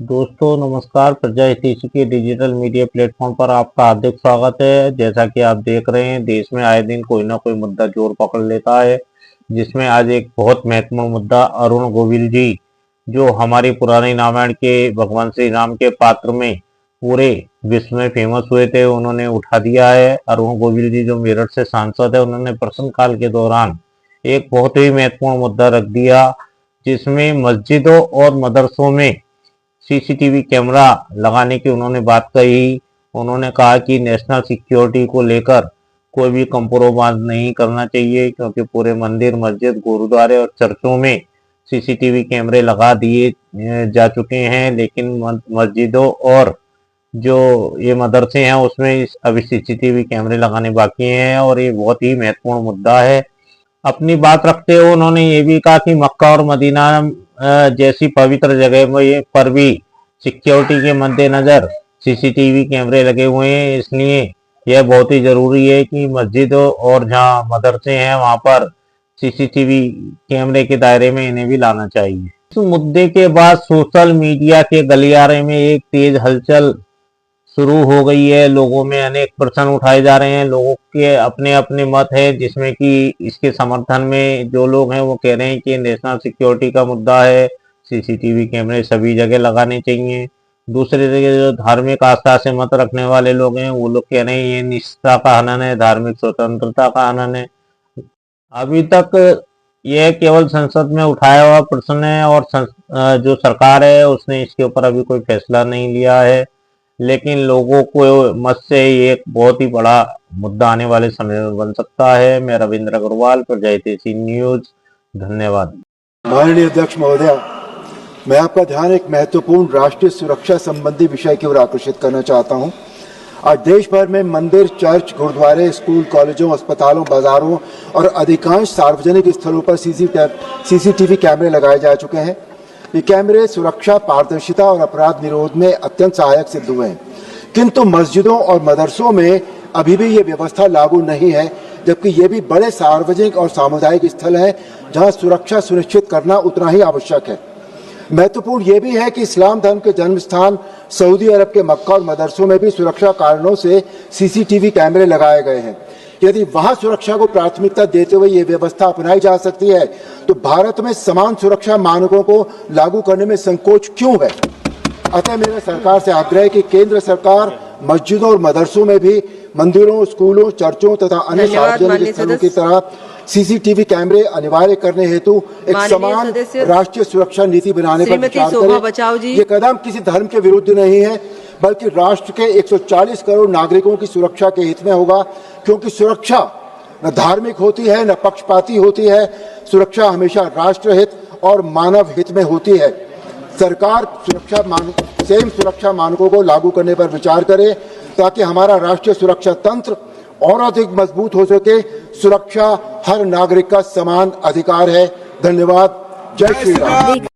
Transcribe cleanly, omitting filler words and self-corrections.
दोस्तों नमस्कार। प्रजा हितैषी के डिजिटल मीडिया प्लेटफॉर्म पर आपका हार्दिक स्वागत है। जैसा कि आप देख रहे हैं, देश में आए दिन कोई ना कोई मुद्दा जोर पकड़ लेता है, जिसमें आज एक बहुत महत्वपूर्ण मुद्दा अरुण गोविल जी, जो हमारी पुरानी रामायण के भगवान श्री राम के पात्र में पूरे विश्व में फेमस हुए थे, उन्होंने उठा दिया है। अरुण गोविल जी जो मेरठ से सांसद है, उन्होंने प्रश्नकाल के दौरान एक बहुत ही महत्वपूर्ण मुद्दा रख दिया, जिसमें मस्जिदों और मदरसों में सीसीटीवी कैमरा लगाने की उन्होंने बात कही। उन्होंने कहा कि नेशनल सिक्योरिटी को लेकर कोई भी कंप्रोमाइज नहीं करना चाहिए, क्योंकि पूरे मंदिर, मस्जिद, गुरुद्वारे और चर्चों में सीसीटीवी कैमरे लगा दिए जा चुके हैं, लेकिन मस्जिदों और जो ये मदरसे हैं उसमें अभी सीसीटीवी कैमरे लगाने बाकी हैं, और ये बहुत ही महत्वपूर्ण मुद्दा है। अपनी बात रखते हुए उन्होंने ये भी कहा कि मक्का और मदीना जैसी पवित्र जगह पर भी सिक्योरिटी के मद्देनजर सीसीटीवी कैमरे लगे हुए हैं, इसलिए यह बहुत ही जरूरी है कि मस्जिदों और जहां मदरसे हैं वहां पर सीसीटीवी कैमरे के दायरे में इन्हें भी लाना चाहिए। इस मुद्दे के बाद सोशल मीडिया के गलियारे में एक तेज हलचल शुरू हो गई है। लोगों में अनेक प्रश्न उठाए जा रहे हैं, लोगों के अपने अपने मत है, जिसमें कि इसके समर्थन में जो लोग हैं वो कह रहे हैं कि नेशनल सिक्योरिटी का मुद्दा है, सीसीटीवी कैमरे सभी जगह लगाने चाहिए। दूसरी जगह जो धार्मिक आस्था से मत रखने वाले लोग हैं वो लोग कह रहे हैं ये निष्ठा का हनन है, धार्मिक स्वतंत्रता का हनन है। अभी तक यह केवल संसद में उठाया हुआ प्रश्न है, और जो सरकार है उसने इसके ऊपर अभी कोई फैसला नहीं लिया है, लेकिन लोगों को मत से एक बहुत ही बड़ा मुद्दा आने वाले समय में बन सकता है। मैं रविंद्र अग्रवाल, प्रजा हितैषी न्यूज। धन्यवाद। माननीय अध्यक्ष महोदय, मैं आपका ध्यान एक महत्वपूर्ण राष्ट्रीय सुरक्षा संबंधी विषय की ओर आकर्षित करना चाहता हूं। आज देश भर में मंदिर, चर्च, गुरुद्वारे, स्कूल, कॉलेजों, अस्पतालों, बाजारों और अधिकांश सार्वजनिक स्थलों पर सीसीटीवी कैमरे लगाए जा चुके हैं। ये कैमरे सुरक्षा, पारदर्शिता और अपराध निरोध में अत्यंत सहायक सिद्ध हुए हैं, किंतु मस्जिदों और मदरसों में अभी भी ये व्यवस्था लागू नहीं है, जबकि ये भी बड़े सार्वजनिक और सामुदायिक स्थल हैं जहां सुरक्षा सुनिश्चित करना उतना ही आवश्यक है। महत्वपूर्ण ये भी है कि इस्लाम धर्म के जन्म स्थान सऊदी अरब के मक्का और मदरसों में भी सुरक्षा कारणों से सीसीटीवी कैमरे लगाए गए हैं। यदि वहां सुरक्षा को प्राथमिकता देते हुए ये व्यवस्था अपनाई जा सकती है, तो भारत में समान सुरक्षा मानकों को लागू करने में संकोच क्यों है? अतः मेरा सरकार से आग्रह है कि केंद्र सरकार मस्जिदों और मदरसों में भी मंदिरों, स्कूलों, चर्चों तथा अन्य सार्वजनिक स्थलों की तरह सीसीटीवी कैमरे अनिवार्य करने हेतु एक समान राष्ट्रीय सुरक्षा नीति बनाने पर विचार करें। ये कदम किसी धर्म के विरुद्ध नहीं है, बल्कि राष्ट्र के 140 करोड़ नागरिकों की सुरक्षा के हित में होगा, क्योंकि सुरक्षा न धार्मिक होती है न पक्षपाती होती है। सुरक्षा हमेशा राष्ट्र हित और मानव हित में होती है। सरकार सुरक्षा मानकों को लागू करने पर विचार करे, ताकि हमारा राष्ट्रीय सुरक्षा तंत्र और अधिक मजबूत हो सके। सुरक्षा हर नागरिक का समान अधिकार है। धन्यवाद। जय श्री राम।